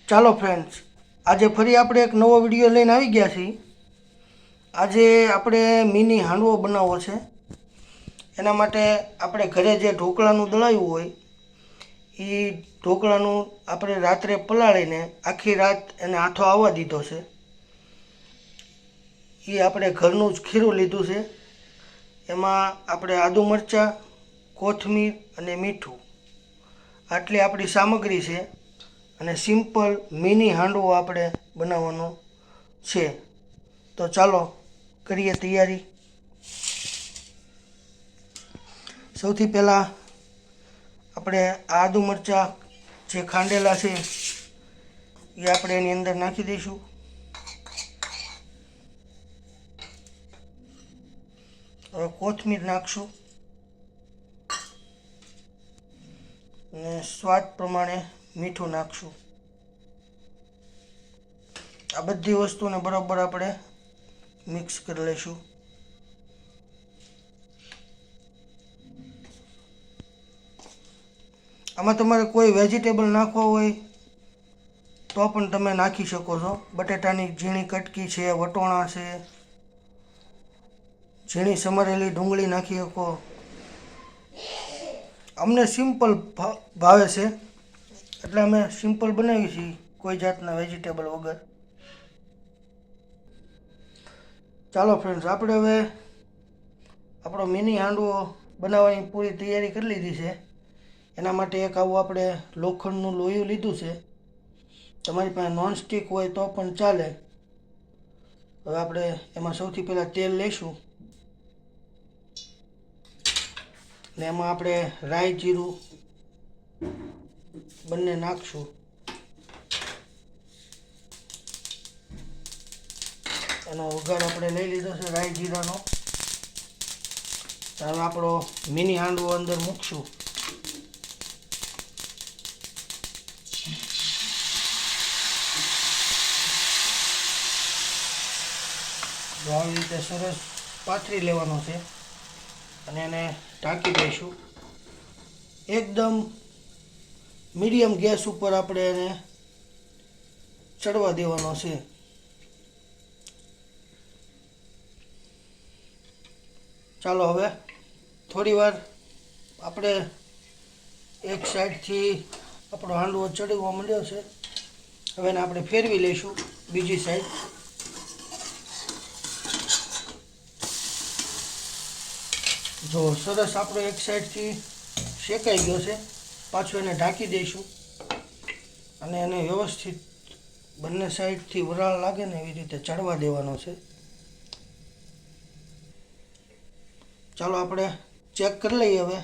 ચાલો ફ્રેન્ડ્સ, આજે ફરી આપણે એક નવો વિડીયો લઈને આવી ગયા છીએ. આજે આપણે મિની હાંડવો બનાવવો છે. એના માટે આપણે ઘરે જે ઢોકળાનું દળાયું હોય એ ઢોકળાનું આપણે રાત્રે પલાળીને આખી રાત એને આથો આવવા દીધો છે. એ આપણે ઘરનું જ ખીરું લીધું છે. એમાં આપણે આદુ મરચાં, કોથમીર અને મીઠું આટલી આપણી સામગ્રી છે. અને સિમ્પલ મિની હાંડવો આપણે બનાવવાનો છે. તો ચાલો કરીએ તૈયારી. સૌથી પહેલાં આપણે આદુ મરચાં જે ખાંડેલા છે એ આપણે એની અંદર નાખી દઈશું. હવે કોથમીર નાખશું અને સ્વાદ પ્રમાણે મીઠું નાખશું. આ બધી વસ્તુને બરાબર આપણે મિક્સ કરી લઈશું. આમાં તમારે કોઈ વેજીટેબલ નાખવા હોય તો પણ તમે નાખી શકો છો. બટેટાની ઝીણી કટકી છે, વટોણા છે, ઝીણી સમારેલી ડુંગળી નાખી શકો. અમને સિમ્પલ ભાવે છે એટલે અમે સિમ્પલ બનાવીએ છીએ, કોઈ જાતના વેજીટેબલ વગર. ચાલો ફ્રેન્ડ્સ, આપણે હવે આપણો મિની હાંડવો બનાવવાની પૂરી તૈયારી કરી લીધી છે. એના માટે એક આવું આપણે લોખંડનું લોયું લીધું છે. તમારી પાસે નોનસ્ટિક હોય તો પણ ચાલે. હવે આપણે એમાં સૌથી પહેલાં તેલ લઈશું ને એમાં આપણે રાઈ જીરું બંને નાખશું. એનો વઘાર આપણે લઈ લીધો છે રાઈ જીરાનો. હવે આપણો મિની હાંડવો અંદર મૂકશું. આવી રીતે સરસ પાથરી લેવાનો છે અને એને ઢાંકી દઈશું. એકદમ મીડિયમ ગેસ ઉપર આપણે એને ચડવા દેવાનો છે. ચાલો હવે થોડી વાર આપણે એક સાઈડથી આપણો હાંડવો ચડવા માંડ્યો છે. હવે એને આપણે ફેરવી લઈશું બીજી સાઈડ. જો સરસ આપણો એક સાઈડથી શેકાઈ ગયો છે. પાછું એને ઢાંકી દઈશું અને એને વ્યવસ્થિત બંને સાઈડથી વરાળ લાગે ને એવી રીતે ચડવા દેવાનો છે. ચાલો આપણે ચેક કરી લઈએ. હવે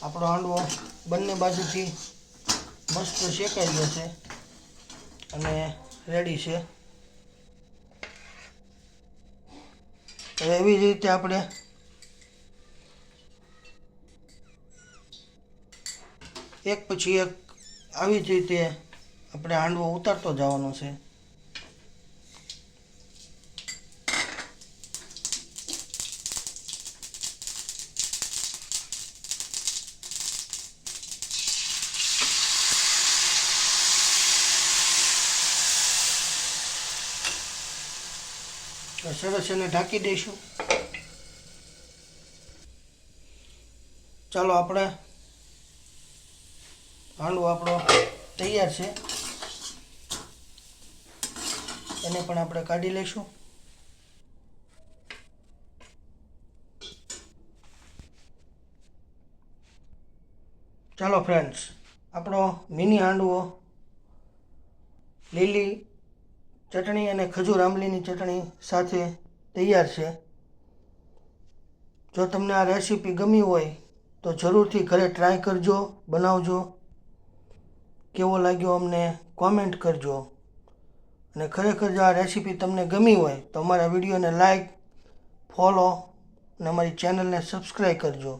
આપણો હાંડવો બંને બાજુથી મસ્ત શેકાઈ ગયો છે અને રેડી છે. એવી જ રીતે આપણે એક પછી એક આવી જ રીતે આપણે હાંડવો ઉતારતો જવાનો છે. સરસ એને ઢાંકી દઈશું. ચાલો આપણે હાંડવો આપણો તૈયાર છે. એને પણ આપણે કાઢી લઈશું. ચાલો ફ્રેન્ડ્સ, આપણો મિની હાંડવો લીલી ચટણી અને ખજૂર આંબલીની ચટણી સાથે તૈયાર છે. જો તમને આ રેસીપી ગમી હોય તો જરૂરથી ઘરે ટ્રાય કરજો, બનાવજો. કેવો લાગ્યો અમને કોમેન્ટ કરજો. અને ખરેખર જો આ રેસીપી તમને ગમી હોય તો અમારા વિડીયોને લાઈક, ફોલો અને અમારી ચેનલને સબસ્ક્રાઈબ કરજો.